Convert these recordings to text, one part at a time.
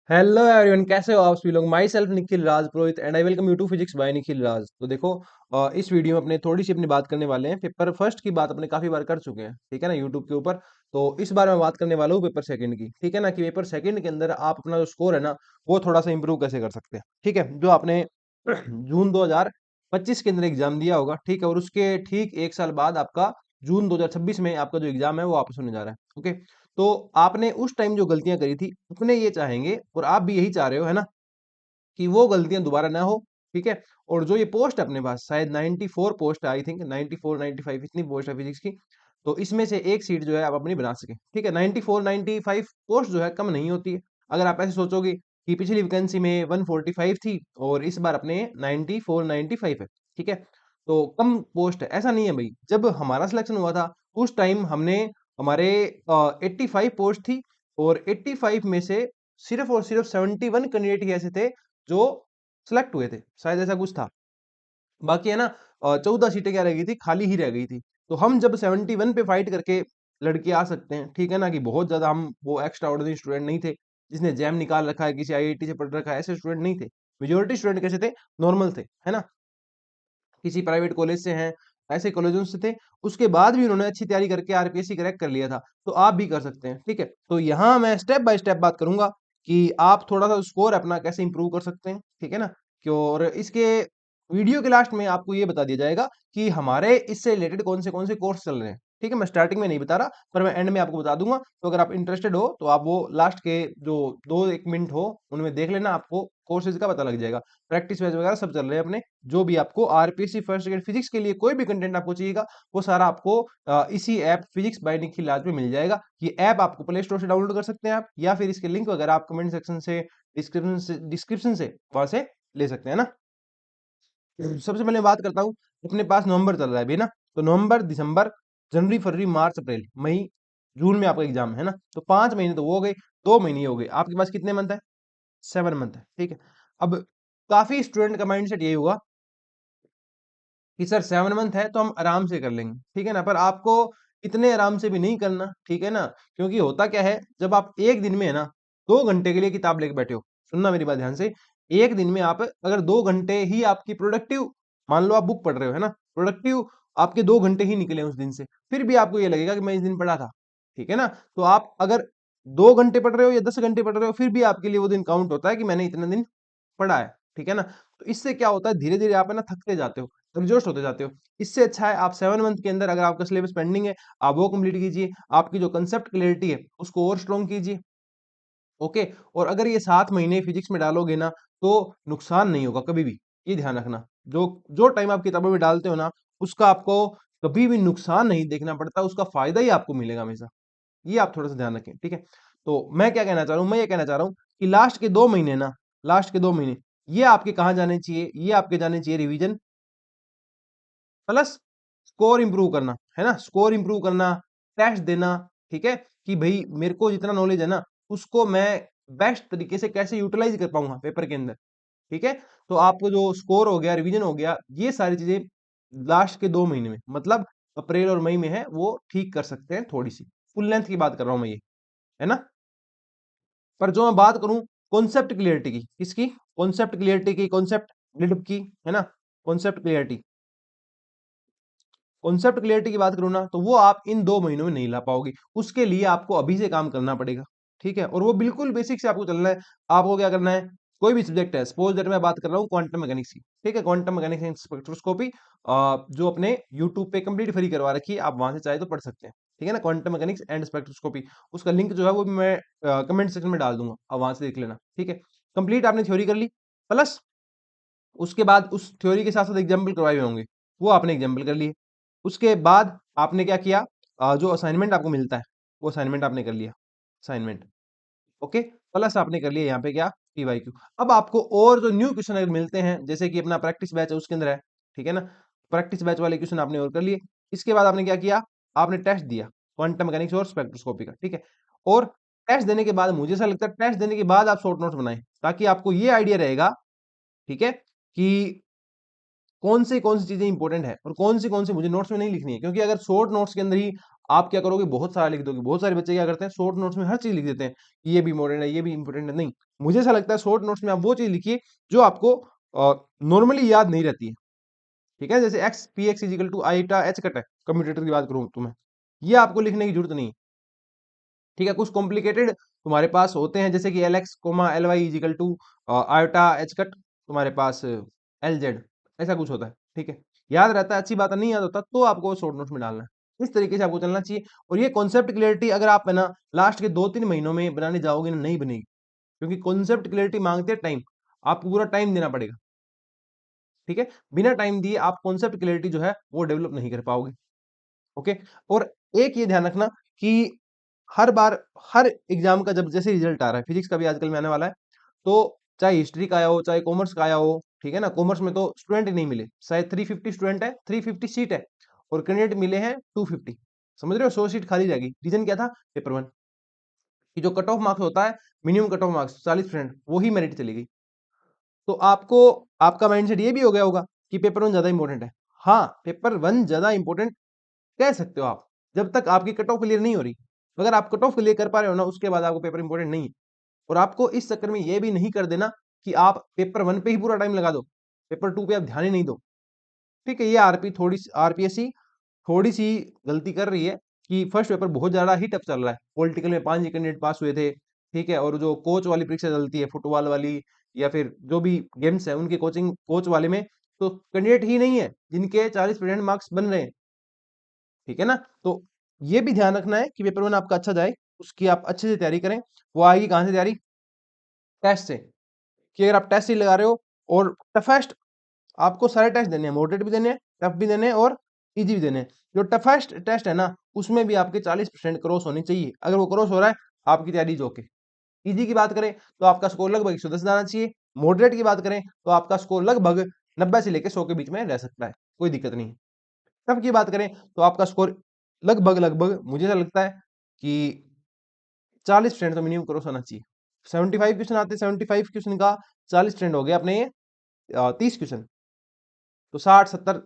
Hello everyone, कैसे हो आप सभी लोग। Myself Nikhil Raj Purohit and I welcome you to physics by Nikhil Raj. तो देखो, इस वीडियो में अपने थोड़ी सी अपनी बात करने वाले हैं। पेपर फर्स्ट की बात अपने काफी बार कर चुके हैं, ठीक है ना, यूट्यूब के ऊपर। तो इस बार मैं बात करने वाला हूँ पेपर सेकंड की, ठीक है ना, कि पेपर सेकंड के अंदर आप अपना जो स्कोर है ना, वो थोड़ा सा इंप्रूव कैसे कर सकते हैं। ठीक है, जो आपने जून 2025 के अंदर एग्जाम दिया होगा, ठीक है, और उसके ठीक एक साल बाद आपका जून 2026 में आपका जो एग्जाम है वो वापस होने जा रहा है। ओके, तो आपने उस टाइम जो गलतियां करी थी अपने ये चाहेंगे, और आप भी यही चाह रहे हो, है ना, कि वो गलतियां दोबारा ना हो। ठीक है, और जो ये पोस्ट है अपने पास शायद 94 पोस्ट है, आई थिंक 94 95 इतनी पोस्ट है फिजिक्स की। तो इसमें से एक सीट जो है आप अपनी बना सके। ठीक है, 94 95 पोस्ट जो है कम नहीं होती है। अगर आप ऐसे सोचोगे कि पिछली वैकेंसी में 145 थी और इस बार अपने 94 95 है, ठीक है, तो कम पोस्ट है, ऐसा नहीं है भाई। जब हमारा सिलेक्शन हुआ था उस टाइम हमने हमारे 85 पोस्ट थी, और 85 में से सिर्फ और सिर्फ 71 कैंडिडेट ही ऐसे थे जो सिलेक्ट हुए थे, शायद ऐसा कुछ था। बाकी है ना, 14 सीटें क्या रह गई थी, खाली ही रह गई थी। तो हम जब 71 पे फाइट करके लड़के आ सकते हैं, ठीक है ना, कि बहुत ज्यादा हम वो एक्स्ट्रा ऑर्डिनरी स्टूडेंट नहीं थे जिसने जैम निकाल रखा है, किसी आईआईटी से पढ़ रखा है, ऐसे स्टूडेंट नहीं थे। मेजोरिटी स्टूडेंट कैसे थे, नॉर्मल थे, है ना, किसी प्राइवेट कॉलेज से हैं, ऐसे कॉलेजों से थे। उसके बाद भी उन्होंने अच्छी तैयारी करके आरपीएससी क्रैक कर लिया था। तो आप भी कर सकते हैं। ठीक है, तो यहाँ मैं स्टेप बाय स्टेप बात करूंगा कि आप थोड़ा सा स्कोर अपना कैसे इंप्रूव कर सकते हैं, ठीक है ना। क्यों, और इसके वीडियो के लास्ट में आपको ये बता दिया जाएगा कि हमारे इससे रिलेटेड कौन से कोर्स चल रहे हैं। ठीक है, मैं स्टार्टिंग में नहीं बता रहा, पर मैं एंड में आपको बता दूंगा। तो अगर आप इंटरेस्टेड हो तो आप वो लास्ट के जो 2 1 मिनट हो उनमें देख लेना, आपको कोर्सेज का पता लग जाएगा। प्रैक्टिस बैच वगैरह सब चल रहे हैं अपने। जो भी आपको आरपीएससी फर्स्ट ग्रेड फिजिक्स के लिए कोई भी कंटेंट आपको चाहिएगा, वो सारा आपको इसी ऐप फिजिक्स बाय निखिल राज में मिल जाएगा। ये ऐप आपको प्ले स्टोर से डाउनलोड कर सकते हैं आप, या फिर इसके लिंक वगैरह आप कमेंट सेक्शन से, डिस्क्रिप्शन से वहां से ले सकते हैं ना। सबसे पहले बात करता हूँ, अपने पास नवंबर चल रहा है अभी ना। तो नवंबर दिसंबर जनवरी फरवरी मार्च अप्रैल मई जून में आपका एग्जाम है ना। तो 5 महीने तो वो हो गए, 2 महीने हो गए, आपके पास कितने मंथ है, 7 मंथ है। ठीक है, अब काफी स्टूडेंट का माइंडसेट यही हुआ कि सर 7 मंथ है तो हम आराम से कर लेंगे, ठीक है ना। पर आपको इतने आराम से भी नहीं करना, ठीक है ना। क्योंकि होता क्या है, जब आप एक दिन में है ना 2 घंटे के लिए किताब लेके बैठे हो, सुनना मेरी बात ध्यान से, एक दिन में आप अगर 2 घंटे ही आपकी प्रोडक्टिव, मान लो आप बुक पढ़ रहे हो, है ना, प्रोडक्टिव आपके 2 घंटे ही निकले उस दिन से, फिर भी आपको ये लगेगा कि मैं इस दिन पढ़ा था, ठीक है ना। तो आप अगर 2 घंटे पढ़ रहे हो या 10 घंटे पढ़ रहे हो, फिर भी आपके लिए वो दिन काउंट होता है कि मैंने इतने दिन पढ़ा है, ठीक है ना। तो इससे क्या होता है, धीरे धीरे आप है ना थकते जाते हो, एग्जॉस्ट होते जाते हो। इससे अच्छा है आप 7 मंथ के अंदर, अगर आपका सिलेबस पेंडिंग है, आप वो कंप्लीट कीजिए, आपकी जो कंसेप्ट क्लियरिटी है उसको और स्ट्रॉन्ग कीजिए। ओके, और अगर ये 7 महीने फिजिक्स में डालोगे ना, तो नुकसान नहीं होगा कभी भी, ये ध्यान रखना। जो जो टाइम आप किताबों में डालते हो ना, उसका आपको कभी भी नुकसान नहीं देखना पड़ता, उसका फायदा ही आपको मिलेगा हमेशा। ये आप थोड़ा सा ध्यान रखें, ठीक है। तो मैं क्या कहना चाह रहा हूँ, मैं ये कहना चाह रहा हूँ कि लास्ट के 2 महीने ना, लास्ट के 2 महीने ये आपके कहाँ जाने चाहिए, ये आपके जाने चाहिए रिवीजन प्लस स्कोर इंप्रूव करना, है ना, स्कोर इंप्रूव करना, टेस्ट देना। ठीक है, कि भाई मेरे को जितना नॉलेज है ना, उसको मैं बेस्ट तरीके से कैसे यूटिलाइज कर पाऊंगा पेपर के अंदर। ठीक है, तो आपको जो स्कोर हो गया, रिवीजन हो गया, ये सारी चीजें लास्ट के 2 महीने में, मतलब अप्रैल और मई में है, वो ठीक कर सकते हैं थोड़ी सी। फुल लेंथ की बात कर रहा हूं मैं ये, है ना। पर जो मैं बात करूं कॉन्सेप्ट क्लियरिटी की, किसकी, कॉन्सेप्ट क्लियरिटी की, कॉन्सेप्ट बिल्डअप की, है ना, कॉन्सेप्ट क्लियरिटी, कॉन्सेप्ट क्लियरिटी की बात करूं ना, तो वो आप इन 2 महीनों में नहीं ला पाओगे। उसके लिए आपको अभी से काम करना पड़ेगा, ठीक है, और वो बिल्कुल बेसिक से आपको चलना है। आपको क्या करना है, कोई भी सब्जेक्ट है, सपोज दैट मैं बात कर रहा हूँ क्वांटम मैकेनिक्स की, ठीक है, क्वांटम मैकेनिक्स एंड स्पेक्ट्रोस्कोपी, जो अपने यूट्यूब पे कंप्लीट फ्री करवा रखी है, आप वहां से चाहे तो पढ़ सकते हैं, ठीक है ना, क्वांटम मैकेनिक्स एंड स्पेक्ट्रोस्कोपी। उसका लिंक जो है वो भी मैं कमेंट सेक्शन में डाल दूंगा, आप वहां से देख लेना, ठीक है। कंप्लीट आपने थ्योरी कर ली, प्लस उसके बाद उस थ्योरी के साथ साथ एग्जाम्पल करवाए हुए होंगे, वो आपने एग्जाम्पल कर लिए। उसके बाद आपने क्या किया, जो असाइनमेंट आपको मिलता है वो असाइनमेंट आपने कर लिया, असाइनमेंट। ओके, प्लस आपने कर लिया यहाँ पे क्या, पीवाईक्यू। अब आपको और जो न्यू क्वेश्चन अगर मिलते हैं, जैसे कि अपना प्रैक्टिस बैच है उसके अंदर है, ठीक है ना, प्रैक्टिस बैच वाले क्वेश्चन आपने और कर लिए। इसके बाद आपने क्या किया, आपने टेस्ट दिया क्वांटम मैकेनिक्स और स्पेक्ट्रोस्कोपी का, ठीक है। और टेस्ट देने के बाद मुझे ऐसा लगता है टेस्ट देने के बाद आप शॉर्ट नोट्स बनाएं, ताकि आपको ये आइडिया रहेगा, ठीक है, कि कौन सी चीजें इंपॉर्टेंट है और कौन सी मुझे नोट्स में नहीं लिखनी है। क्योंकि अगर शॉर्ट नोट्स के अंदर ही आप क्या करोगे, बहुत सारा लिख दोगे। बहुत सारे बच्चे क्या करते हैं, शॉर्ट नोट्स में हर चीज लिख देते हैं कि ये भी इंपॉर्टेंट है, ये भी इंपॉर्टेंट है। नहीं, मुझे ऐसा लगता है शॉर्ट नोट्स में आप वो चीज लिखिए जो आपको नॉर्मली याद नहीं रहती है। ठीक है, जैसे X P X is equal to iota H cut है, कम्यूटेटर की बात करूं तुम्हें, ये आपको लिखने की जरूरत नहीं है। ठीक है, कुछ कॉम्प्लिकेटेड तुम्हारे पास होते हैं, जैसे कि L X comma L Y is equal to iota H cut, तुम्हारे पास एल जेड, ऐसा कुछ होता है। ठीक है, याद रहता है, अच्छी बात है। नहीं याद होता तो आपको शॉर्ट नोट्स में डालना है। इस तरीके से आपको चलना चाहिए। और ये कॉन्सेप्ट क्लियरिटी अगर आप है ना लास्ट के 2-3 महीनों में बनाने जाओगे ना, नहीं बनेगी, क्योंकि कॉन्सेप्ट क्लियरिटी मांगते हैं टाइम, आपको पूरा टाइम देना पड़ेगा। ठीक है, बिना टाइम दिए आप कॉन्सेप्ट क्लियरिटी जो है वो डेवलप नहीं कर पाओगे। ओके, और एक ये ध्यान रखना कि हर बार हर एग्जाम का जब जैसे रिजल्ट आ रहा है, फिजिक्स का भी आजकल में आने वाला है, तो चाहे हिस्ट्री का आया हो, चाहे कॉमर्स का आया हो, ठीक है ना, कॉमर्स में तो स्टूडेंट ही नहीं मिले, शायद 350 स्टूडेंट है, 350 सीट है, और कैंडिडेट मिले हैं 250। समझ रहे हो, 100 सीट खाली जाएगी। रीजन क्या था, पेपर वन की जो कट ऑफ मार्क्स होता है, मिनिमम कट ऑफ मार्क्स 40%, वो ही मेरिट चली गई। तो आपको आपका माइंडसेट ये भी हो गया होगा कि पेपर वन ज्यादा इंपॉर्टेंट है। हाँ, पेपर वन ज्यादा इंपॉर्टेंट कह सकते हो आप, जब तक आपकी कट ऑफ क्लियर नहीं हो रही। अगर आप कट ऑफ क्लियर कर पा रहे हो ना, उसके बाद आपको पेपर इंपॉर्टेंट नहीं है। और आपको इस चक्कर में ये भी नहीं कर देना कि आप पेपर वन पे ही पूरा टाइम लगा दो, पेपर टू पे आप ध्यान ही नहीं दो। ठीक है, ये आरपीएससी थोड़ी सी गलती कर रही है कि फर्स्ट पेपर बहुत ज्यादा ही टफ चल रहा है। पॉलिटिकल में 5 कैंडिडेट पास हुए थे। ठीक है, और जो कोच वाली परीक्षा चलती है, फुटबॉल वाली या फिर जो भी गेम्स है, उनके कोचिंग कोच वाले में तो कैंडिडेट ही नहीं है जिनके 40% मार्क्स बन रहे हैं। ठीक है ना, तो ये भी ध्यान रखना है कि पेपर वन आपका अच्छा जाए, उसकी आप अच्छे से तैयारी करें। वो आएगी कहाँ से तैयारी, टेस्ट से। कि अगर आप टेस्ट ही लगा रहे हो, और टफेस्ट आपको सारे टेस्ट देने हैं, मॉडरेट भी देने हैं, टफ भी देने हैं, और इजी भी देने हैं। जो टफेस्ट टेस्ट है ना, उसमें भी आपके 40% क्रॉस होने चाहिए। अगर वो क्रॉस हो रहा है, आपकी तैयारी जो के। इजी की बात करें तो आपका स्कोर लगभग 110 जाना चाहिए। मॉडरेट की बात करें तो आपका स्कोर लगभग 90 से लेकर 100 के बीच में रह सकता है, कोई दिक्कत नहीं। टफ की बात करें तो आपका स्कोर लगभग लगभग मुझे ऐसा लगता है कि 40% तो मिनिमम क्रॉस होना चाहिए। 75 क्वेश्चन आते हैं, 75 क्वेश्चन का 40% हो गया अपने ये 30 क्वेश्चन, तो 60-70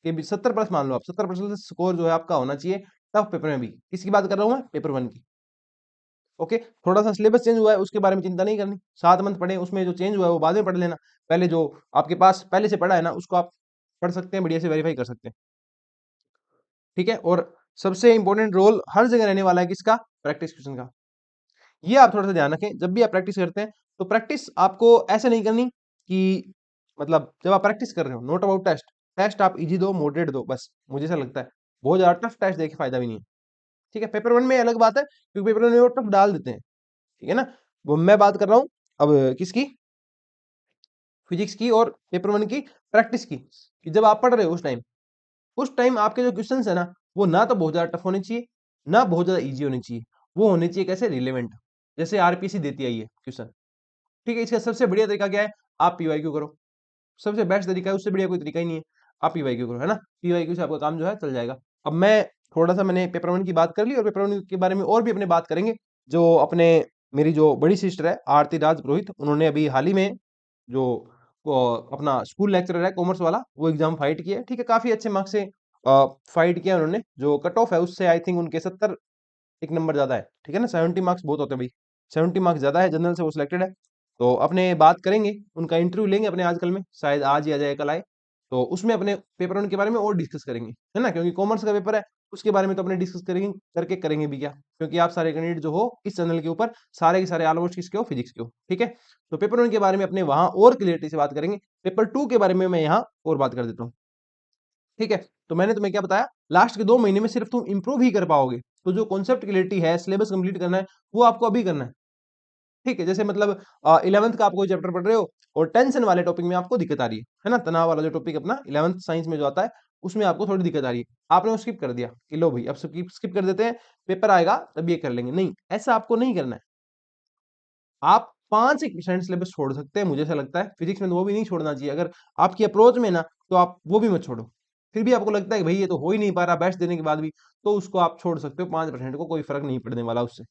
के बीच, 70 प्लस मान लो आप, 70% स्कोर जो है आपका होना चाहिए टफ पेपर में भी। किसकी बात कर रहा हूं मैं, पेपर वन की। ओके, थोड़ा सा सिलेबस चेंज हुआ है, उसके बारे में चिंता नहीं करनी। 7 मंथ पढ़े, उसमें जो चेंज हुआ है वो बाद में पढ़ लेना। पहले जो आपके पास पहले से पढ़ा है ना, उसको आप पढ़ सकते हैं, बढ़िया से वेरीफाई कर सकते हैं। ठीक है, और सबसे इंपॉर्टेंट रोल हर जगह रहने वाला है किसका, प्रैक्टिस क्वेश्चन का। ये आप थोड़ा सा ध्यान रखें, जब भी आप प्रैक्टिस करते हैं तो प्रैक्टिस आपको ऐसे नहीं करनी कि मतलब जब आप प्रैक्टिस कर रहे हो, नोट अबाउट टेस्ट, टेस्ट आप इजी दो, मॉडरेट दो, बस। मुझे ऐसा लगता है बहुत ज्यादा टफ टेस्ट देके फायदा भी नहीं है। ठीक है, पेपर वन में अलग बात है, क्योंकि पेपर वन में वो टफ डाल देते हैं। ठीक है ना, वो मैं बात कर रहा हूँ अब किसकी, फिजिक्स की, और पेपर वन की प्रैक्टिस की, कि जब आप पढ़ रहे हो उस टाइम आपके जो क्वेश्चन है ना, वो ना तो बहुत ज्यादा टफ होने चाहिए, ना बहुत ज्यादा इजी होने चाहिए। वो होने चाहिए कैसे, रिलेवेंट, जैसे आरपीसी देती आई है क्वेश्चन। ठीक है, इसका सबसे बढ़िया तरीका क्या है, आप पीवाईक्यू करो। सबसे बेस्ट तरीका है, उससे बढ़िया कोई तरीका ही नहीं है। आप पीवाईक्यू करो, है ना, पीवाईक्यू से आपका काम जो है चल जाएगा। अब मैं थोड़ा सा, मैंने पेपर वन की बात कर ली, और पेपर वन के बारे में और भी अपने बात करेंगे। जो अपने मेरी जो बड़ी सिस्टर है आरती राज पुरोहित, उन्होंने अभी हाल ही में जो अपना स्कूल लेक्चरर है कॉमर्स वाला, वो एग्जाम फाइट किया है। ठीक है, काफी अच्छे मार्क्स से फाइट किया उन्होंने। जो कट ऑफ है उससे आई थिंक उनके 70 एक नंबर ज्यादा है। ठीक है ना, 70 मार्क्स बहुत होते हैं भाई, 70 मार्क्स ज्यादा है, जनरल से वो सिलेक्टेड है। तो अपने बात करेंगे, उनका इंटरव्यू लेंगे अपने आजकल में, शायद आज ही आ जाए, कल आए। तो उसमें अपने पेपर वन के बारे में और डिस्कस करेंगे, है ना, क्योंकि कॉमर्स का पेपर है, उसके बारे में तो अपने डिस्कस करेंगे, करके करेंगे भी क्या, क्योंकि आप सारे कैंडिडेट जो हो इस चैनल के ऊपर, सारे के सारे ऑलमोस्ट किसके हो, फिजिक्स के हो। ठीक है, तो पेपर वन के बारे में अपने वहां और क्लियरिटी से बात करेंगे। पेपर टू के बारे में मैं यहाँ और बात कर देता हूँ। ठीक है, तो मैंने तुम्हें क्या बताया, लास्ट के 2 महीने में सिर्फ तुम इंप्रूव ही कर पाओगे। तो जो कॉन्सेप्ट क्लियरिटी है, सिलेबस कंप्लीट करना है, वो आपको अभी करना है। ठीक है, जैसे मतलब 11th का आप कोई चैप्टर पढ़ रहे हो, और टेंशन वाले टॉपिक में आपको दिक्कत आ रही है ना, तनाव वाला जो टॉपिक अपना 11th साइंस में जो आता है, उसमें आपको थोड़ी दिक्कत आ रही है। आपने वो स्किप कर दिया कि लो भाई अब स्किप स्किप कर देते हैं, पेपर आएगा तब ये कर लेंगे। नहीं, ऐसा आपको नहीं करना है। आप 5-1% सिलेबस छोड़ सकते हैं, मुझे ऐसा लगता है। फिजिक्स में तो वो भी नहीं छोड़ना चाहिए। अगर आपकी अप्रोच में ना, तो आप वो भी मत छोड़ो। फिर भी आपको लगता है कि भाई ये तो हो ही नहीं पा रहा बेस्ट देने के बाद भी, तो उसको आप छोड़ सकते हो। 5% को कोई फर्क नहीं पड़ने वाला उससे।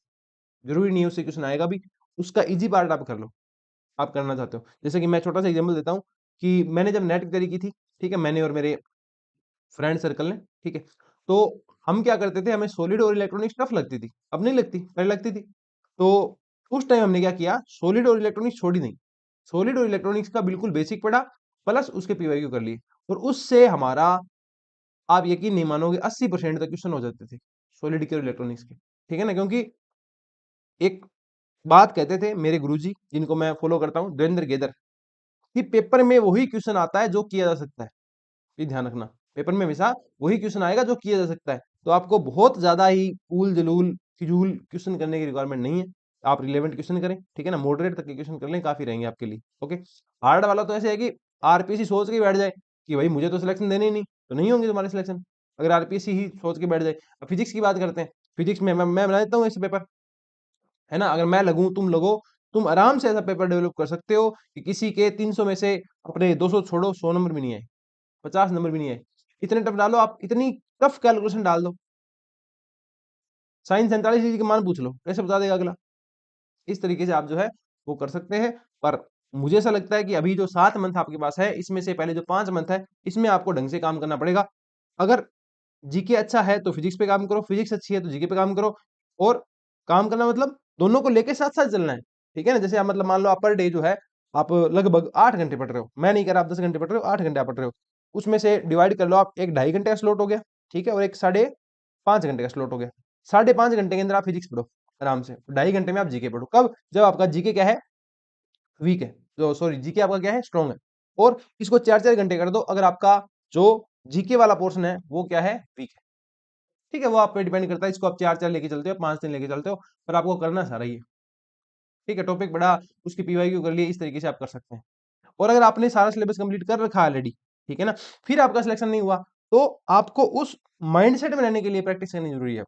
जरूरी नहीं है उससे क्वेश्चन आएगा भी। उसका इजी पार्ट आप कर लो, आप करना चाहते हो। जैसे कि मैं छोटा सा एग्जाम्पल देता हूँ कि मैंने जब नेट की तैयारी की थी, ठीक है, मैंने और मेरे फ्रेंड सर्कल ने, ठीक है, तो हम क्या करते थे, हमें सॉलिड और इलेक्ट्रॉनिक्स टफ लगती थी, अब नहीं लगती, पहले लगती थी। तो उस टाइम हमने क्या किया, सॉलिड और इलेक्ट्रॉनिक्स छोड़ी नहीं, सॉलिड और इलेक्ट्रॉनिक्स का बिल्कुल बेसिक पढ़ा, प्लस उसके पीवाईक्यू कर लिए, और उससे हमारा, आप यकीन नहीं मानोगे, 80% तक क्वेश्चन हो जाते थे सॉलिड के और इलेक्ट्रॉनिक्स के। ठीक है ना, क्योंकि एक बात कहते थे मेरे गुरुजी, जिनको मैं फॉलो करता हूँ, देवेंद्र गेदर, कि पेपर में वही क्वेश्चन आता है जो किया जा सकता है। ये ध्यान रखना, पेपर में हमेशा वही क्वेश्चन आएगा जो किया जा सकता है। तो आपको बहुत ज्यादा ही उल जलूल फिजूल क्वेश्चन करने की रिक्वायरमेंट नहीं है। आप रिलेवेंट क्वेश्चन करें, ठीक है ना, मॉडरेट तक के क्वेश्चन कर लें, काफी रहेंगे आपके लिए। ओके, हार्ड वाला तो ऐसे है कि आरपीएससी सोच के बैठ जाए कि भाई मुझे तो सिलेक्शन देने ही नहीं, तो नहीं होंगे तुम्हारे सिलेक्शन, अगर आरपीएससी ही सोच के बैठ जाए। अब फिजिक्स की बात करते हैं, फिजिक्स में मैं बना देता हूँ ऐसे पेपर, है ना, अगर मैं लगूं तुम लगो, तुम आराम से ऐसा पेपर डेवलप कर सकते हो कि किसी के 300 में से अपने 200 छोड़ो, 100 नंबर भी नहीं आए, 50 नंबर भी नहीं आए। इतने टफ डालो आप, इतनी टफ कैलकुलेशन डाल दो, साइन 47 डिग्री का मान पूछ लो, कैसे बता देगा अगला। इस तरीके से आप जो है वो कर सकते हैं। पर मुझे ऐसा लगता है कि अभी जो 7 मंथ आपके पास है, इसमें से पहले जो 5 मंथ है, इसमें आपको ढंग से काम करना पड़ेगा। अगर जीके अच्छा है तो फिजिक्स पे काम करो, फिजिक्स अच्छी है तो जीके पे काम करो, और काम करना मतलब दोनों को लेके साथ साथ चलना है। ठीक है ना, जैसे आप मतलब मान लो आप पर डे जो है आप लगभग 8 घंटे पढ़ रहे हो, मैं नहीं कह रहा आप 10 घंटे पढ़ रहे हो, 8 घंटे आप पढ़ रहे हो, उसमें से डिवाइड कर लो आप, एक 2.5 घंटे का स्लॉट हो गया, ठीक है, और एक 5.5 घंटे का स्लॉट हो गया। 5.5 घंटे के अंदर आप फिजिक्स पढ़ो आराम से, 2.5 घंटे में आप जीके पढ़ो। कब? जब आपका जीके क्या है, वीक है, जो सॉरी जीके आपका क्या है, स्ट्रॉन्ग है। और इसको 4-4 घंटे कर दो अगर आपका जो जीके वाला पोर्शन है वो क्या है, वीक है। ठीक है, वो आप पे डिपेंड करता है, इसको आप 4-4 लेके चलते हो, 5 दिन लेके चलते हो, पर आपको करना सारा ही है। ठीक है, टॉपिक बड़ा, उसकी पीवाईक्यू कर लिए, इस तरीके से आप कर सकते हैं। और अगर आपने सारा सिलेबस कंप्लीट कर रखा है ऑलरेडी, ठीक है ना, फिर आपका सिलेक्शन नहीं हुआ, तो आपको उस माइंडसेट में रहने के लिए प्रैक्टिस करनी जरूरी है।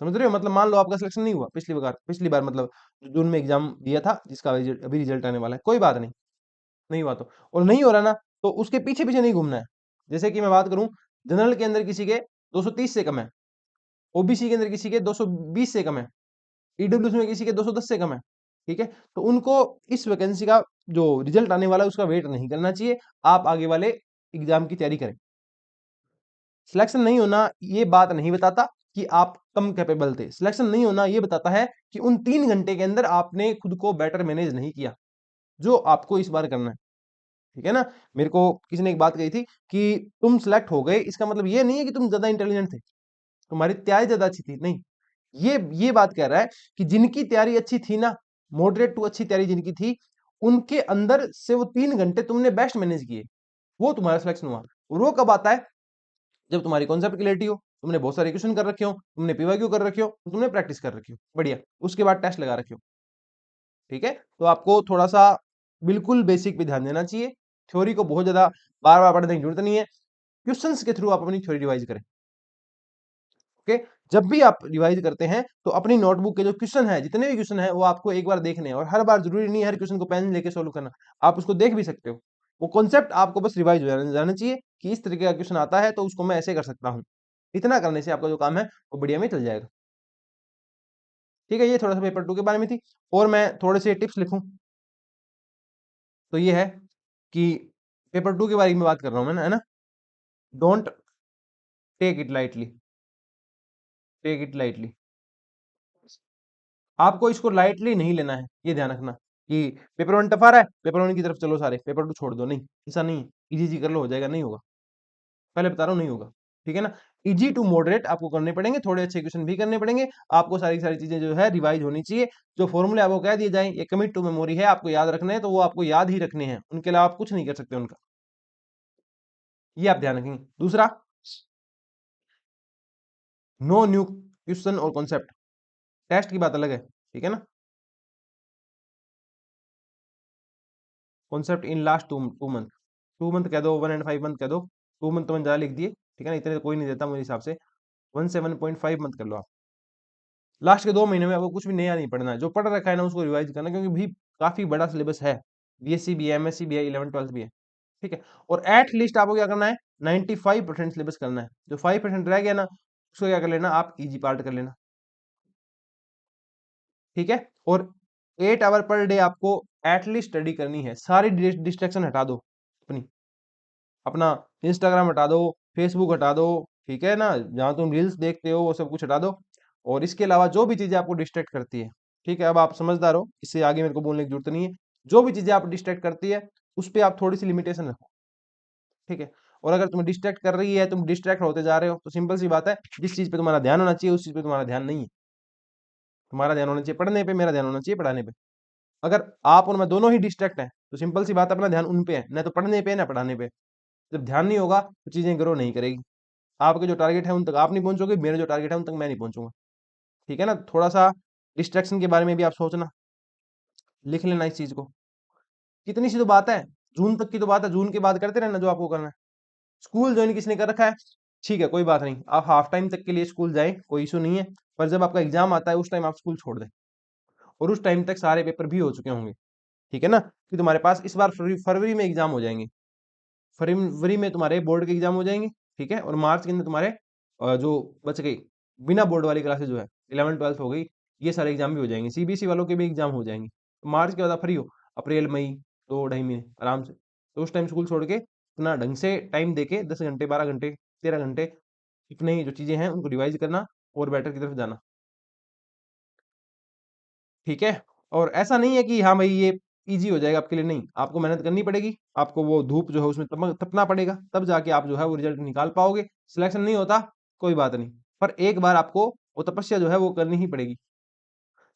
समझ रहे हो, मतलब मान लो आपका सिलेक्शन नहीं हुआ पिछली बार मतलब जून में एग्जाम दिया था, जिसका अभी रिजल्ट आने वाला है, कोई बात नहीं, नहीं हुआ तो, और नहीं हो रहा ना, तो उसके पीछे पीछे नहीं घूमना है। जैसे कि मैं बात करूं, जनरल के अंदर किसी के 230 से कम है, ओबीसी के अंदर किसी के 220 से कम है, ईडब्ल्यूएस में किसी के 210 से कम है, ठीक है, तो उनको इस वैकेंसी का जो रिजल्ट आने वाला है उसका वेट नहीं करना चाहिए। आप आगे वाले एग्जाम की तैयारी करें। सिलेक्शन नहीं होना ये बात नहीं बताता कि आप कम कैपेबल थे, सिलेक्शन नहीं होना ये बताता है कि उन 3 घंटे के अंदर आपने खुद को बेटर मैनेज नहीं किया, जो आपको इस बार करना है। ठीक है ना, मेरे को किसी ने एक बात कही थी कि तुम सिलेक्ट हो गए, इसका मतलब ये नहीं है कि तुम ज्यादा इंटेलिजेंट थे, तुम्हारी तैयारी ज्यादा अच्छी थी, नहीं। ये बात कह रहा है कि जिनकी तैयारी अच्छी थी ना, मॉडरेट टू अच्छी तैयारी जिनकी थी, उनके अंदर से वो 3 घंटे तुमने बेस्ट मैनेज किए, वो तुम्हारा सिलेक्शन हुआ। और वो कब आता है, जब तुम्हारी कॉन्सेप्ट क्लियरिटी हो, तुमने बहुत सारे क्वेश्चन कर रखे हो, तुमने पीवाईक्यू कर रखे हो, तुमने प्रैक्टिस कर रखी हो, बढ़िया, उसके बाद टेस्ट लगा रखे हो। ठीक है, तो आपको थोड़ा सा बिल्कुल बेसिक पे ध्यान देना चाहिए, थ्योरी को बहुत ज्यादा बार बार पढ़ने की जरूरत नहीं है, क्वेश्चंस के थ्रू आप अपनी थ्योरी रिवाइज करें। ओके, जब भी आप रिवाइज करते हैं तो अपनी नोटबुक के जो क्वेश्चन है, जितने भी क्वेश्चन है, वो आपको एक बार देखने हैं, और हर बार जरूरी नहीं है हर क्वेश्चन को पेन लेके सोल्व करना, आप उसको देख भी सकते हो। वो कॉन्सेप्ट आपको बस रिवाइज हो जाना चाहिए कि इस तरीके का क्वेश्चन आता है तो उसको मैं ऐसे कर सकता हूँ। इतना करने से आपका जो काम है वो बढ़िया में चल जाएगा। ठीक है, ये थोड़ा सा पेपर 2 के बारे में थी। और मैं थोड़े से टिप्स लिखूं तो ये है कि पेपर 2 के बारे में बात कर रहा हूं मैं, है ना, don't take it lightly, take it lightly, आपको इसको लाइटली नहीं लेना है, ये ध्यान रखना कि पेपर 1 टफ आ रहा है, पेपर 1 की तरफ चलो सारे, पेपर 2 छोड़ दो, नहीं, ऐसा नहीं है। इजी इजी कर लो, हो जाएगा, नहीं होगा, पहले बता रहा हूँ, नहीं होगा। ठीक है ना, इजी टू मॉडरेट आपको करने पड़ेंगे, थोड़े अच्छे क्वेश्चन भी करने पड़ेंगे, आपको सारी सारी चीजें जो है रिवाइज होनी चाहिए। जो फॉर्मूले आपको कह दिए जाए, ये कमिट टू मेमोरी है, आपको याद रखने हैं, तो वो आपको याद ही रखने हैं, उनके अलावा आप कुछ नहीं कर सकते उनका, ये आप ध्यान रखेंगे। दूसरा, नो न्यू क्वेश्चन और कॉन्सेप्ट, टेस्ट की बात अलग है, ठीक है ना, concept in last 2 month, 2 month कह दो, 1 and 5 मंथ कह दो, 2 मंथ तो मैंने ज्यादा लिख दिए, ठीक है ना, इतने तो कोई नहीं देता मेरे हिसाब से, 1 7.5 मंथ कर लो आप। लास्ट के 2 महीने में आपको कुछ भी नया नहीं पढ़ना है, जो पढ़ रखा है ना उसको रिवाइज करना, क्योंकि भी काफी बड़ा सिलेबस है, बीएससी भी है, एमएससी भी है, 11 12 भी है। ठीक है, और एट लीस्ट आपको क्या करना है, 95% सिलेबस करना है, जो 5% रह गया ना, उसको क्या कर लेना, आप इजी पार्ट कर लेना। ठीक है, और 8 आवर पर डे आपको एटलीस्ट स्टडी करनी है, सारी डिस्ट्रैक्शन हटा दो अपनी, अपना इंस्टाग्राम हटा दो, फेसबुक हटा दो, ठीक है ना? जहाँ तुम रील्स देखते हो वो सब कुछ हटा दो, और इसके अलावा जो भी चीज़ें आपको डिस्ट्रैक्ट करती है, ठीक है? अब आप समझदार हो, इससे आगे मेरे को बोलने की ज़रूरत नहीं है। जो भी चीज़ें आप डिस्ट्रैक्ट करती है, उस पे आप थोड़ी-सी लिमिटेशन रखो, ठीक है? और अगर तुम्हें डिस्ट्रैक्ट कर रही है, तुम डिस्ट्रैक्ट होते जा रहे हो, तो सिंपल सी बात है, जिस चीज़ पे तुम्हारा ध्यान होना चाहिए, उस चीज़ पे तुम्हारा ध्यान नहीं है। तुम्हारा ध्यान होना चाहिए पढ़ने पे, मेरा ध्यान होना चाहिए पढ़ाने पे। अगर आप और मैं दोनों ही डिस्ट्रैक्ट हैं, तो सिंपल सी बात है, अपना ध्यान उन पे है, ना तो पढ़ने पे, ना पढ़ाने पे। जब ध्यान नहीं होगा, तो चीज़ें ग्रो नहीं करेगी। आपके जो टारगेट है, उन तक आप नहीं पहुँचोगे, मेरे जो टारगेट है, उन तक मैं नहीं पहुँचूँगा। ठीक है ना? थोड़ा-सा डिस्ट्रैक्शन के बारे में भी आप सोचना, लिख लेना इस चीज़ को। कितनी सी तो बात है, जून तक की तो बात है, जून के बाद करते रहना जो आपको करना है। स्कूल जॉइन किसने कर रखा है, ठीक है, कोई बात नहीं, आप हाफ टाइम तक के लिए स्कूल जाएँ, कोई इश्यू नहीं है। पर जब आपका एग्ज़ाम आता है, उस टाइम आप स्कूल छोड़ दें, और उस टाइम तक सारे पेपर भी हो चुके होंगे, ठीक है ना? कि तुम्हारे पास इस बार फरवरी में एग्ज़ाम हो जाएँगे। फरवरी में तुम्हारे बोर्ड के एग्ज़ाम हो जाएँगे, ठीक है? और मार्च के अंदर तुम्हारे जो बच गई, बिना बोर्ड वाली क्लासेस जो है, 11th-12th हो गई, ये सारे एग्ज़ाम भी हो जाएँगे। सीबीएसई वालों के भी एग्ज़ाम हो जाएँगे। मार्च के बाद आप फ्री हो, अप्रैल, मई 2 ढाई महीने आराम से। तो उस टाइम स्कूल छोड़ के अपना ढंग से टाइम देके 10 घंटे, 12 घंटे, 13 घंटे अपनी जो चीज़ें हैं उनको रिवाइज़ करना और बेटर की तरफ जाना, ठीक है? और ऐसा नहीं है कि हाँ भाई ये ईज़ी हो जाएगा आपके लिए, नहीं, आपको मेहनत करनी पड़ेगी, आपको वो धूप जो है उसमें तपना पड़ेगा, तब जाके आप जो है वो रिज़ल्ट निकाल पाओगे। सिलेक्शन नहीं होता, कोई बात नहीं, पर एक बार आपको वो तपस्या जो है वो करनी ही पड़ेगी।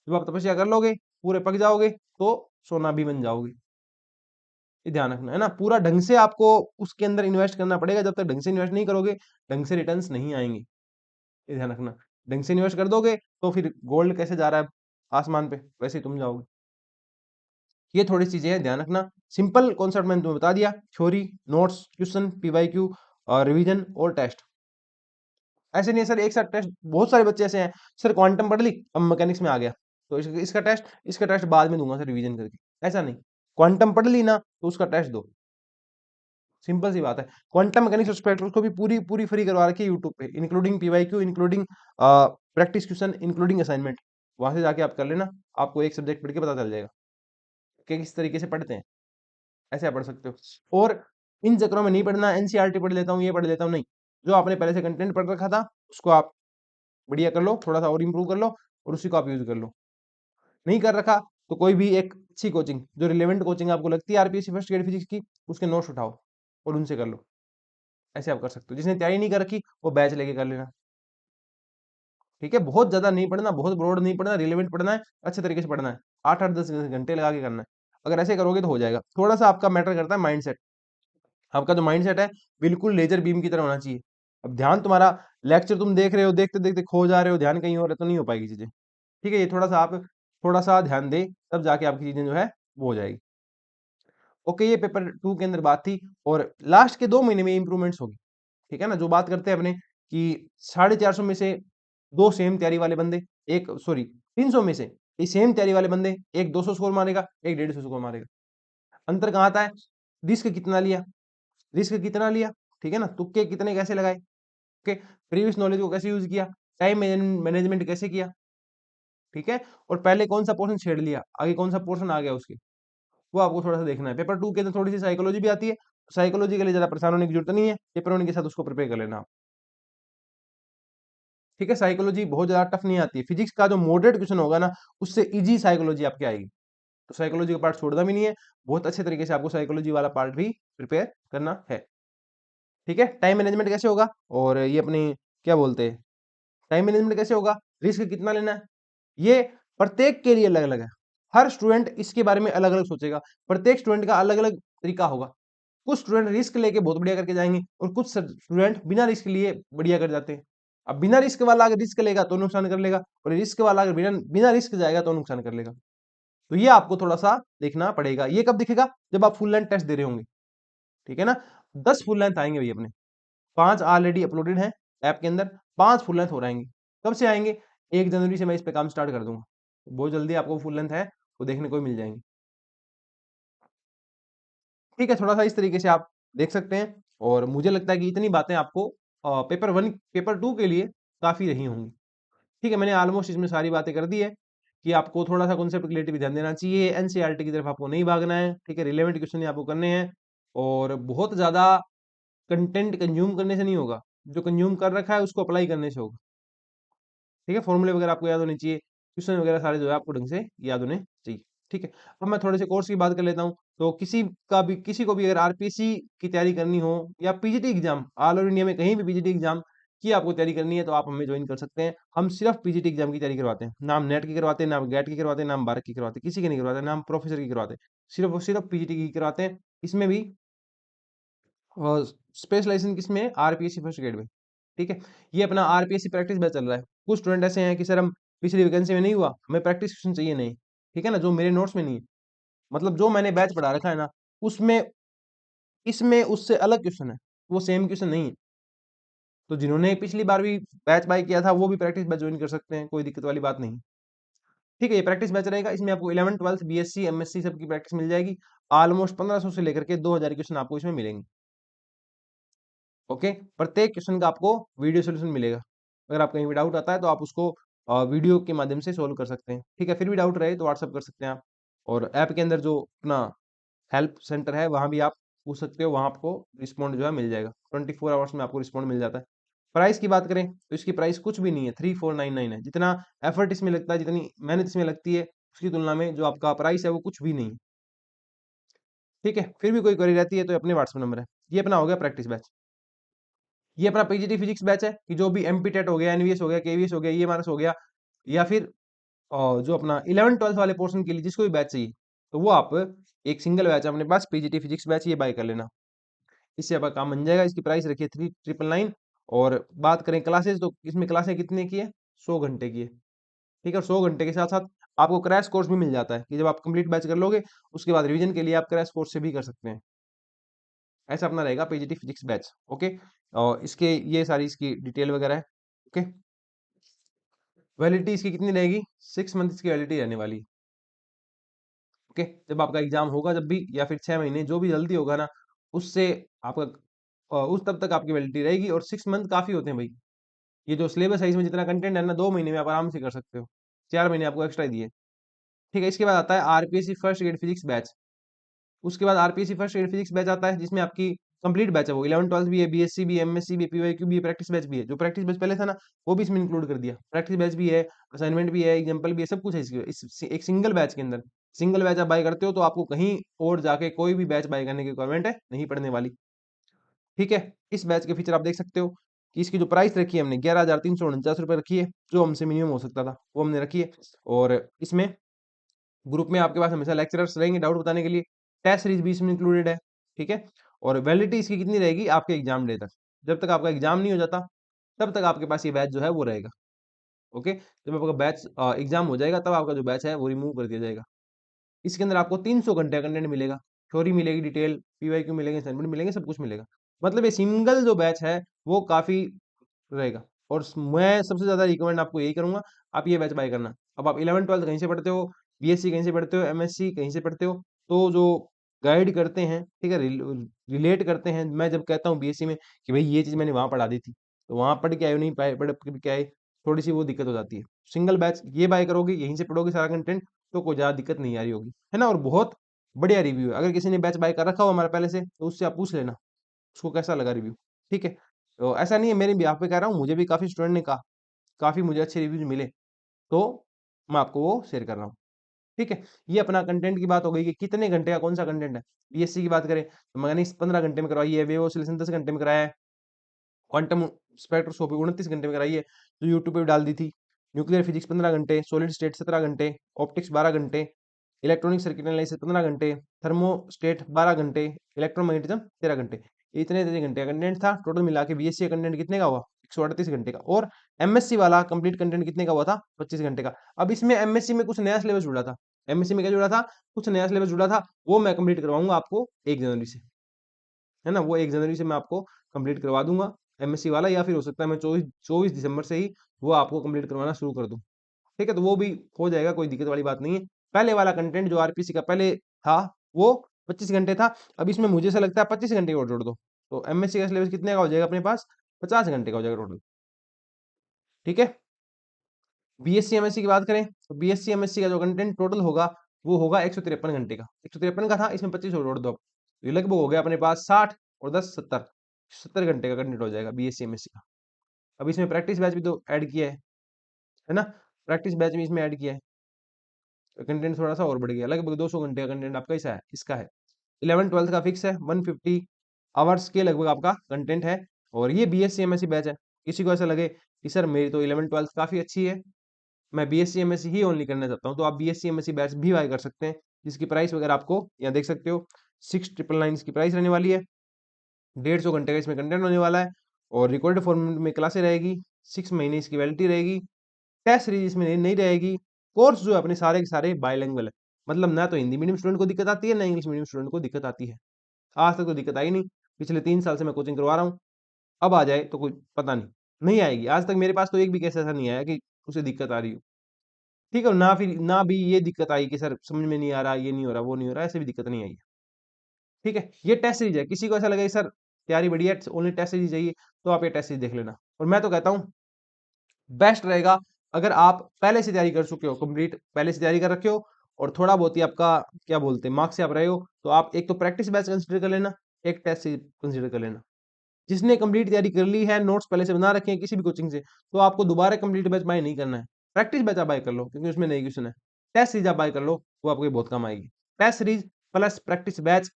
जब आप तपस्या कर लोगे, पूरे पक जाओगे, तो सोना भी बन जाओगे। ये ध्यान रखना, है ना? पूरा ढंग से आपको उसके अंदर इन्वेस्ट करना पड़ेगा, जब तक ढंग से इन्वेस्ट नहीं करोगे, ढंग से रिटर्न्स नहीं आएँगे, ये ध्यान रखना। ढंग से इन्वेस्ट कर दोगे, तो फिर गोल्ड कैसे जा रहा है आसमान पे, वैसे ही तुम जाओगे। ये थोड़ी चीज़ें हैं, ध्यान रखना। सिंपल कॉन्सेप्ट मैंने तुम्हें बता दिया, थ्योरी, नोट्स, क्वेश्चन, पीवाईक्यू और रिवीजन और टेस्ट। ऐसे नहीं है सर एक साथ टेस्ट, बहुत सारे बच्चे ऐसे हैं, सर क्वांटम पढ़ ली, अब मैकेनिक्स में आ गया, तो इसका टेस्ट बाद में दूंगा सर रिवीजन करके। ऐसा नहीं, क्वांटम पढ़ ली ना, तो उसका टेस्ट दो, सिंपल सी बात है। क्वांटम मैकेनिक्स और स्पेक्ट्रोस्कोपी पूरी पूरी फ्री करवा रखी है यूट्यूब पे, including PYQ, including practice question, including assignment. वहां से जाके आप कर लेना, आपको एक सब्जेक्ट पढ़ के पता चल जाएगा कि किस तरीके से पढ़ते हैं। ऐसे आप पढ़ सकते हो, और इन चक्करों में नहीं पढ़ना एनसीईआरटी पढ़ लेता हूँ, ये पढ़ लेता हूँ, नहीं। जो आपने पहले से कंटेंट पढ़ रखा था, उसको आप बढ़िया कर लो, थोड़ा सा और इंप्रूव कर लो, और उसी को आप यूज कर लो। नहीं कर रखा, तो कोई भी एक अच्छी कोचिंग, जो रिलेवेंट कोचिंग आपको लगती है आरपीएससी फर्स्ट ग्रेड फिजिक्स की, उसके नोट्स उठाओ और उनसे कर लो। ऐसे आप कर सकते हो। जिसने तैयारी नहीं कर रखी, वो बैच लेके कर लेना, ठीक है? बहुत ज्यादा नहीं पढ़ना, बहुत ब्रॉड नहीं पढ़ना, रिलेवेंट पढ़ना है, अच्छे तरीके से पढ़ना है, 8-8 10 घंटे लगा के करना है। अगर ऐसे करोगे तो हो जाएगा। थोड़ा सा आपका मैटर करता है माइंडसेट, आपका जो माइंडसेट है बिल्कुल लेजर बीम की तरह होना चाहिए। अब ध्यान तुम्हारा, लेक्चर तुम देख रहे हो, देखते देखते खो जा रहे हो, ध्यान कहीं और है, तो नहीं हो पाएगी चीजें, ठीक है? ये थोड़ा सा ध्यान दे, तब जाके आपकी चीजें जो है वो हो जाएगी। ओके, ये पेपर 2 के अंदर बात थी, और लास्ट के 2 महीने में इंप्रूवमेंट्स होगी, ठीक है ना? जो बात करते हैं अपने कि 450 में से 2 सेम तैयारी वाले बंदे, एक सॉरी 300 में से ये सेम तैयारी वाले बंदे, एक 200 स्कोर मारेगा, एक 150 स्कोर मारेगा। अंतर कहाँ आता है? रिस्क कितना लिया, रिस्क कितना लिया, ठीक है ना? तुक्के कितने कैसे लगाए, ओके, प्रीवियस नॉलेज को कैसे यूज किया, टाइम मैनेजमेंट कैसे किया, ठीक है? और पहले कौन सा पोर्शन छेड़ लिया, आगे कौन सा पोर्शन आ गया उसके, वो आपको थोड़ा सा देखना है। पेपर 2 के अंदर थोड़ी सी साइकोलॉजी भी आती है, साइकोलॉजी के लिए ज्यादा परेशान होने की जरूरत नहीं है, पेपर 1 के साथ उसको प्रिपेयर कर लेना आप, ठीक है? साइकोलॉजी बहुत ज्यादा टफ नहीं आती है, फिजिक्स का जो मॉडरेट क्वेश्चन होगा ना, उससे इजी साइकोलॉजी आपकी आएगी। तो साइकोलॉजी का पार्ट छोड़ना भी नहीं है, बहुत अच्छे तरीके से आपको साइकोलॉजी वाला पार्ट भी प्रिपेयर करना है, ठीक है? टाइम मैनेजमेंट कैसे होगा, और ये अपनी क्या बोलते हैं, टाइम मैनेजमेंट कैसे होगा, रिस्क कितना लेना है, ये प्रत्येक के लिए अलग अलग है। हर स्टूडेंट इसके बारे में अलग अलग सोचेगा, प्रत्येक स्टूडेंट का अलग अलग तरीका होगा। कुछ स्टूडेंट रिस्क लेके बहुत बढ़िया करके जाएंगे, और कुछ स्टूडेंट बिना रिस्क लिए बढ़िया कर जाते हैं। अब बिना रिस्क वाला अगर रिस्क लेगा तो नुकसान कर लेगा, और रिस्क वाला अगर बिना बिना रिस्क जाएगा तो नुकसान कर लेगा। तो ये आपको थोड़ा सा देखना पड़ेगा। ये कब दिखेगा, जब आप फुल लेंथ टेस्ट दे रहे होंगे, ठीक है ना? 10 फुल लेंथ आएंगे भाई अपने, 5 ऑलरेडी अपलोडेड हैं ऐप के अंदर, 5 फुल लेंथ हो रहेंगे। कब से आएंगे? 1 जनवरी से मैं इस पे काम स्टार्ट कर दूंगा, बहुत जल्दी आपको फुल लेंथ है वो देखने को मिल जाएंगे, ठीक है? थोड़ा सा इस तरीके से आप देख सकते हैं, और मुझे लगता है कि इतनी बातें आपको पेपर 1 पेपर 2 के लिए काफी रही होंगी, ठीक है? मैंने ऑलमोस्ट इसमें सारी बातें कर दी है, कि आपको थोड़ा सा कॉन्सेप्ट क्लियरिटी भी ध्यान देना चाहिए, एनसीईआरटी की तरफ आपको नहीं भागना है, ठीक है? रिलेवेंट क्वेश्चन ही आपको करने हैं, और बहुत ज्यादा कंटेंट कंज्यूम करने से नहीं होगा, जो कंज्यूम कर रखा है उसको अप्लाई करने से होगा। ठीक है, फॉर्मूले वगैरह आपको याद होने चाहिए, क्वेश्चन वगैरह सारे जो है आपको ढंग से याद होने चाहिए। ठीक है, अब मैं थोड़े से कोर्स की बात कर लेता हूँ। तो किसी को भी अगर आरपीसी की तैयारी करनी हो या PGT exam, all over India में कहीं भी पीजीटी एग्जाम की आपको तैयारी करनी है तो आप हमें ज्वाइन कर सकते हैं। हम सिर्फ पीजीटी एग्जाम की तैयारी करवाते हैं, नाम नेट की करवाते हैं, नाम गेट की करवाते हैं, नाम बारह की करवाते हैं, किसी की नहीं करवाते, नाम प्रोफेसर की करवाते हैं, सिर्फ और सिर्फ पीजीटी की करवाते हैं। इसमें भी स्पेशलाइजेशन किसमें, आरपीएससी फर्स्ट ग्रेड में। ठीक है, ये अपना आरपीएससी प्रैक्टिस बैच चल रहा है। कुछ स्टूडेंट ऐसे हैं कि सर हम पिछली वैकेंसी में नहीं हुआ, हमें प्रैक्टिस क्वेश्चन चाहिए, नहीं। ठीक है ना, जो मेरे नोट्स में नहीं है, मतलब जो मैंने बैच पढ़ा रखा है ना, उसमें इसमें उससे अलग क्वेश्चन है, वो सेम क्वेश्चन नहीं है। तो जिन्होंने पिछली बार भी बैच बाय किया था वो भी प्रैक्टिस बैच ज्वाइन कर सकते हैं, कोई दिक्कत वाली बात नहीं। ठीक है, ये प्रैक्टिस बैच रहेगा, इसमें आपको 11 12 बीएससी एमएससी सबकी प्रैक्टिस मिल जाएगी। ऑलमोस्ट 1500 से लेकर के 2000 क्वेश्चन आपको इसमें मिलेंगे। ओके, प्रत्येक क्वेश्चन का आपको वीडियो सोल्यूशन मिलेगा। अगर आप कहीं भी डाउट आता है तो आप उसको वीडियो के माध्यम से सोल्व कर सकते हैं। ठीक है, फिर भी डाउट रहे तो व्हाट्सअप कर सकते हैं आप। और ऐप के अंदर जो अपना हेल्प सेंटर है वहाँ भी आप पूछ सकते हो, वहाँ आपको रिस्पॉन्ड जो है मिल जाएगा, 24 आवर्स में आपको रिस्पॉन्ड मिल जाता है। प्राइस की बात करें तो इसकी प्राइस कुछ भी नहीं है, 3499 है। जितना एफर्ट इसमें लगता है, जितनी मेहनत इसमें लगती है, उसकी तुलना में जो आपका प्राइस है वो कुछ भी नहीं है। ठीक है, फिर भी कोई क्वेरी रहती है तो अपने व्हाट्सएप नंबर है। ये अपना हो गया प्रैक्टिस बैच। ये अपना पीजीटी फिजिक्स बैच है कि जो भी एमपी टेट हो गया, एनवीएस हो गया, केवीएस हो गया, ईएमआरएस हो गया, या फिर जो अपना 11 12 वाले पोर्शन के लिए जिसको भी बैच चाहिए, तो वो आप एक सिंगल बैच है अपने पास, पीजीटी फिजिक्स बैच, ये बाय कर लेना। इससे आपका काम बन जाएगा। इसकी प्राइस रखिए 3999। और बात करें क्लासेस, तो इसमें क्लासें कितने की है, 100 घंटे की है। ठीक है, और 100 घंटे के साथ साथ आपको क्रैश कोर्स भी मिल जाता है कि जब आप कंप्लीट बैच कर लोगे उसके बाद रिवीजन के लिए आप क्रैश कोर्स से भी कर सकते हैं। ऐसा अपना रहेगा पीजीटी फिजिक्स बैच। ओके, और इसके ये सारी इसकी डिटेल वगैरह है। ओके, वैलिडिटी इसकी कितनी रहेगी, 6 मंथ की वैलिडिटी रहने वाली है। ओके, जब आपका एग्जाम होगा जब भी, या फिर 6 महीने जो भी जल्दी होगा ना, उससे आपका उस तब तक आपकी वैलिडिटी रहेगी। और 6 मंथ काफी होते हैं भाई। ये जो सिलेबस है इसमें जितना कंटेंट है ना, 2 महीने में आप आराम से कर सकते हो, 4 महीने आपको एक्स्ट्रा दिए। ठीक है, इसके बाद आता है RPSC first grade physics batch. उसके बाद RPSC first year physics batch आता है जिसमें आपकी कंप्लीट बैच है, वो 11 12 भी है, बीएससी भी है, एमएससी भी है, पीवाईक्यू भी है, प्रैक्टिस बैच भी है। जो प्रैक्टिस बैच पहले था ना वो भी इसमें इंक्लूड कर दिया, प्रैक्टिस बैच भी है, असाइनमेंट भी है, एग्जाम्पल भी है, सब कुछ है एक सिंगल बैच के अंदर। सिंगल बैच आप बाय करते हो तो आपको कहीं और जाके कोई भी बैच बाय करने की रिक्वायरमेंट है नहीं पड़ने वाली। ठीक है, इस बैच के फीचर आप देख सकते हो कि इसकी जो प्राइस रखी है हमने 11,349 रुपये रखी है, जो हमसे मिनिमम हो सकता था वो हमने रखी है। और इसमें ग्रुप में आपके पास हमेशा लेक्चरर्स रहेंगे डाउट बताने के लिए, टेस्ट सीरीज भी इसमें इंक्लूडेड है। ठीक है, और वैलिडिटी इसकी कितनी रहेगी, आपके एग्जाम डे तक। जब तक आपका एग्जाम नहीं हो जाता तब तक आपके पास ये बैच जो है वो रहेगा। ओके, जब आपका बैच एग्जाम हो जाएगा तब आपका जो बैच है वो रिमूव कर दिया जाएगा। इसके अंदर आपको 300 घंटे का कंटेंट मिलेगा, थ्योरी मिलेगी, डिटेल पीवाईक्यू मिलेंगे, असाइनमेंट मिलेंगे, सब कुछ मिलेगा। मतलब ये सिंगल जो बैच है वो काफी रहेगा। और मैं सबसे ज्यादा रिकमेंड आपको यही करूंगा, आप ये बैच बाय करना। अब आप 11 12 कहीं से पढ़ते हो, बीएससी कहीं से पढ़ते हो, एमएससी कहीं से पढ़ते हो, तो जो गाइड करते हैं, ठीक है, रिलेट करते हैं। मैं जब कहता हूँ बीएससी में कि भाई ये चीज मैंने वहां पढ़ा दी थी, तो वहां पढ़ के आए हो, नहीं पढ़ के आए, थोड़ी सी वो दिक्कत हो जाती है। सिंगल बैच ये बाय करोगे, यहीं से पढ़ोगे सारा कंटेंट, तो कोई ज्यादा दिक्कत नहीं आ रही होगी, है ना। और बहुत बढ़िया रिव्यू है, अगर किसी ने बैच बाय कर रखा हो हमारा पहले से तो उससे आप पूछ लेना उसको कैसा लगा रिव्यू। ठीक है, तो ऐसा नहीं है, मेरे भी आप पे कह रहा हूँ, मुझे भी काफी स्टूडेंट ने कहा, काफी मुझे अच्छे रिव्यूज मिले, तो मैं आपको वो शेयर कर रहा हूँ। ठीक है, ये अपना कंटेंट की बात हो गई कि कितने घंटे का कौन सा कंटेंट है। बीएससी की बात करें तो मैंने 15 घंटे में करवाई है, वेव ऑसिलेशन 10 घंटे में कराया है, क्वांटम स्पेक्ट्रोस्कोपी 29 घंटे में कराई है जो यूट्यूब पे भी डाल दी थी, न्यूक्लियर फिजिक्स 15 घंटे, सॉलिड स्टेट 17 घंटे, ऑप्टिक्स 12 घंटे, इलेक्ट्रॉनिक सर्किट एनालिसिस 15 घंटे, थर्मोस्टेट 12 घंटे, इलेक्ट्रोमैग्नेटिज्म 13 घंटे। इतने इतने घंटे का कंटेंट था, टोटल मिला के बीएससी का कंटेंट कितने का हुआ, 138 घंटे का। और एमएससी वाला कंप्लीट कंटेंट कितने का हुआ था, 25 घंटे का। अब इसमें एमएससी में कुछ नया सिलेबस जुड़ा था, एमएससी में क्या जुड़ा था, कुछ नया सिलेबस जुड़ा था, वो मैं कंप्लीट करवाऊंगा आपको 1 जनवरी से, है ना। वो 1 जनवरी से मैं आपको कंप्लीट करवा दूंगा एमएससी वाला, या फिर हो सकता है मैं 24 दिसंबर से ही वो आपको कंप्लीट करवाना शुरू कर दूं। ठीक है, तो वो भी हो जाएगा, कोई दिक्कत वाली बात नहीं है। पहले वाला कंटेंट जो आरपीसी का पहले था वो 25 घंटे था, अब इसमें मुझे ऐसा लगता है 25 घंटे और जोड़ दो, तो एमएससी का सिलेबस कितने का हो जाएगा अपने पास, 50 घंटे का हो जाएगा टोटल। ठीक है, बीएससी एमएससी की बात करें तो बीएससी एमएससी का जो कंटेंट टोटल होगा वो होगा 153 घंटे का, 153 का था, इसमें 25 और जोड़ दो, तो ये लगभग हो गया अपने पास 60 और 10 70, 70 घंटे का कंटेंट हो जाएगा बीएससी एमएससी का। अब इसमें प्रैक्टिस बैच भी तो ऐड किया है ना? प्रैक्टिस बैच भी इसमें ऐड किया है, तो कंटेंट थोड़ा सा और बढ़ गया, लगभग 200 घंटे का कंटेंट आपका इसका है 11th 12th का फिक्स है, 150 आवर्स के लगभग आपका कंटेंट है। और ये बीएससी एमएससी बैच है। किसी को ऐसा लगे कि सर मेरी तो 11th 12th काफी अच्छी है, मैं बीएससी एमएससी ही ओनली करना चाहता हूँ, तो आप बीएससी एमएससी बैच भी बाय कर सकते हैं, जिसकी प्राइस वगैरह आपको यहाँ देख सकते हो। 6,999 की प्राइस रहने वाली है। 150 घंटे का इसमें कंटेंट होने वाला है, और रिकॉर्डेड फॉर्मेट में क्लासे रहेगी। 6 महीने इसकी वैलिडिटी रहेगी। टेस्ट सीरीज इसमें नहीं रहेगी। कोर्स जो है अपने सारे के सारे बायलैंग्वेज है, मतलब ना तो हिंदी मीडियम स्टूडेंट को दिक्कत आती है, ना इंग्लिश मीडियम स्टूडेंट को दिक्कत आती है। आज तक तो दिक्कत आई नहीं, पिछले 3 साल से मैं कोचिंग करवा रहा हूँ। अब आ जाए तो कोई पता नहीं, नहीं आएगी। आज तक मेरे पास तो एक भी केस ऐसा नहीं आया कि उसे दिक्कत आ रही हो। ठीक है, ना फिर ना भी ये दिक्कत आई कि सर समझ में नहीं आ रहा, ये नहीं हो रहा, वो नहीं हो रहा, ऐसे भी दिक्कत नहीं आई है। ठीक है, ये टेस्ट सीरीज है। किसी को ऐसा लगे कि सर तैयारी बढ़िया है, ओनली टेस्ट सीरीज चाहिए, तो आप ये टेस्ट सीरीज देख लेना। और मैं तो कहता हूँ बेस्ट रहेगा अगर आप पहले से तैयारी कर चुके हो, कंप्लीट पहले से तैयारी कर रखे हो, और थोड़ा बहुत ही आपका क्या बोलते हैं मार्क्स से आप रहे हो, तो आप एक तो प्रैक्टिस बैच कंसिडर कर लेना, एक टेस्ट सीरीज कंसिडर कर लेना। जिसने कंप्लीट तैयारी कर ली है, नोट्स पहले से बना रखे हैं किसी भी कोचिंग से, तो आपको दोबारा कंप्लीट बैच बाय नहीं करना है। प्रैक्टिस बैच आप बाय कर लो, क्योंकि उसमें नई क्वेश्चन है। टेस्ट सीरीज आप बाय कर लो, वो आपको बहुत काम आएगी। Test series plus practice batch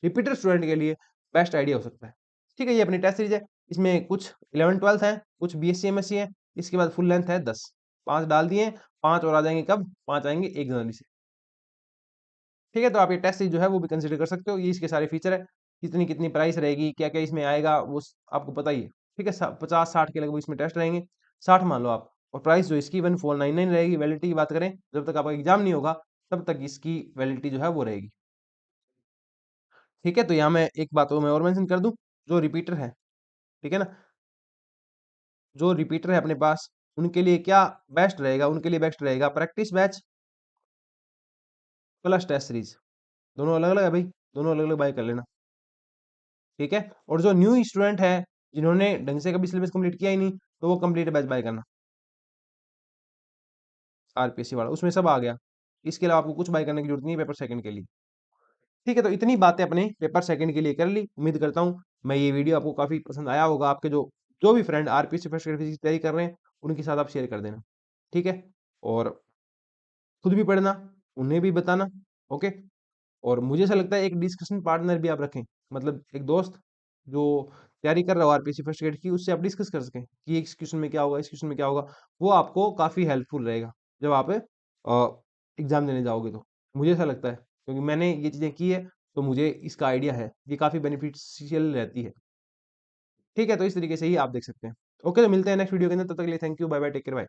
repeater student के लिए बेस्ट आइडिया हो सकता है। ठीक है, ये अपनी टेस्ट सीरीज है। इसमें कुछ 11th 12th है, कुछ बीएससी एमएससी है। इसके बाद फुल लेंथ है 10, 5 डाल दिए, 5 और आ जाएंगे कब? 5 आएंगे 1 जनवरी से। ठीक है, तो आप ये टेस्ट सीरीज जो है वो भी कंसिडर कर सकते हो। ये इसके सारे फीचर है, कितनी कितनी प्राइस रहेगी, क्या क्या इसमें आएगा, वो आपको पता ही है। ठीक है, 50-60 के लगभग इसमें टेस्ट रहेंगे, 60 मान लो आप। और प्राइस जो इसकी 1499 रहेगी। वैलिडिटी की बात करें, जब तक आपका एग्जाम नहीं होगा तब तक इसकी वैलिडिटी जो है वो रहेगी। ठीक है, तो यहाँ मैं एक बात मैं और मेंशन कर दूं, जो रिपीटर है, ठीक है ना, जो रिपीटर है अपने पास, उनके लिए क्या बेस्ट रहेगा? उनके लिए बेस्ट रहेगा practice batch plus test series. दोनों अलग अलग है भाई, दोनों अलग अलग बाय कर लेना। ठीक है, और जो न्यू स्टूडेंट है, जिन्होंने ढंग से कभी सिलेबस कंप्लीट किया ही नहीं, तो वो कंप्लीट बैच बाय करना, आरपीएससी वाला, उसमें सब आ गया। इसके अलावा आपको कुछ बाय करने की जरूरत नहीं है पेपर सेकंड के लिए। ठीक है, तो इतनी बातें अपने पेपर सेकंड के लिए कर ली। उम्मीद करता हूँ मैं ये वीडियो आपको काफी पसंद आया होगा। आपके जो जो भी friend RPSC first grade physics की तैयारी कर रहे हैं, उनके साथ आप शेयर कर देना। ठीक है, और खुद भी पढ़ना, उन्हें भी बताना। ओके, और मुझे ऐसा लगता है एक डिस्कशन पार्टनर भी आप रखें, मतलब एक दोस्त जो तैयारी कर रहा हो आरपीएससी फर्स्ट ग्रेड की, उससे आप डिस्कस कर सकें कि इस क्वेश्चन में क्या होगा, इस क्वेश्चन में क्या होगा। वो आपको काफी हेल्पफुल रहेगा जब आप एग्जाम देने जाओगे। तो मुझे ऐसा लगता है, क्योंकि मैंने ये चीजें की है, तो मुझे इसका आइडिया है, ये काफी बेनिफिशियल रहती है। ठीक है, तो इस तरीके से ही आप देख सकते हैं। ओके, तो मिलते हैं नेक्स्ट वीडियो के अंदर, तब तक के लिए thank you, bye bye, take care, bye.